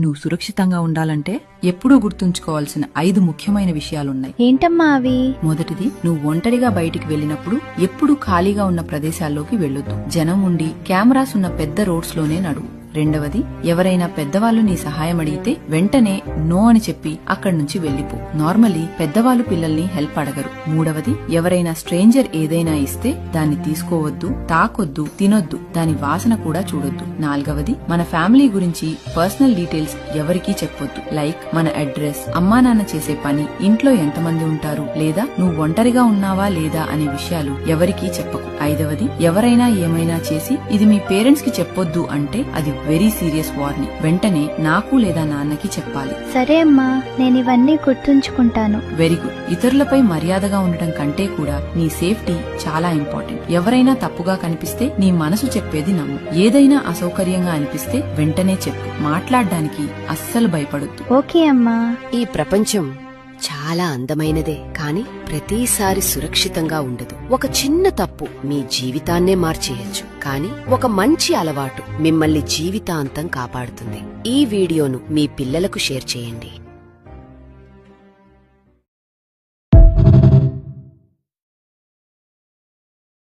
నువ్వు సురక్షితంగా ఉండాలంటే ఎప్పుడూ గుర్తుంచుకోవాల్సిన 5 ముఖ్యమైన విషయాలున్నాయి. ఏంటమ్మా అవి? మొదటిది, నువ్వు ఒంటరిగా బయటికి వెళ్ళినప్పుడు ఎప్పుడూ ఖాళీగా ఉన్న ప్రదేశాల్లోకి వెళ్ళొద్దు. జనం ఉండి కెమెరాస్ ఉన్న పెద్ద రోడ్స్ లోనే నడువు. రెండవది, ఎవరైనా పెద్దవాళ్లు నీ సహాయం అడిగితే వెంటనే నో అని చెప్పి అక్కడి నుంచి వెళ్లిపో. నార్మలీ పెద్దవాళ్లు పిల్లల్ని హెల్ప్ అడగరు. మూడవది, ఎవరైనా స్ట్రేంజర్ ఏదైనా ఇస్తే దాన్ని తీసుకోవద్దు, తాకొద్దు, తినొద్దు, దాని వాసన కూడా చూడొద్దు. నాలుగవది, మన ఫ్యామిలీ గురించి పర్సనల్ డీటెయిల్స్ ఎవరికీ చెప్పొద్దు. లైక్ మన అడ్రస్, అమ్మా నాన్న చేసే పని, ఇంట్లో ఎంతమంది ఉంటారు, లేదా నువ్వు ఒంటరిగా ఉన్నావా లేదా అనే విషయాలు ఎవరికీ చెప్పకు. ఐదవది, ఎవరైనా ఏమైనా చేసి ఇది మీ పేరెంట్స్ కి చెప్పొద్దు అంటే అది వెరీ సీరియస్ వార్నింగ్. వెంటనే నాకు లేదా నాన్నకి చెప్పాలి. సరే అమ్మా, నేను ఇవన్నీ గుర్తుంచుకుంటాను. Very good. ఇతరులపై మర్యాదగా ఉండటం కంటే కూడా నీ సేఫ్టీ చాలా ఇంపార్టెంట్. ఎవరైనా తప్పుగా కనిపిస్తే నీ మనసు చెప్పేది నమ్ము. ఏదైనా అసౌకర్యంగా అనిపిస్తే వెంటనే చెప్పు. మాట్లాడడానికి అస్సలు భయపడొద్దు. ఓకే అమ్మా. ఈ ప్రపంచం చాలా అందమైనదే, కాని ప్రతిసారి సురక్షితంగా ఉండదు. ఒక చిన్న తప్పు మీ జీవితాన్నే మార్చేయచ్చు, కానీ ఒక మంచి అలవాటు మిమ్మల్ని జీవితాంతం కాపాడుతుంది. ఈ వీడియోను మీ పిల్లలకు షేర్ చేయండి.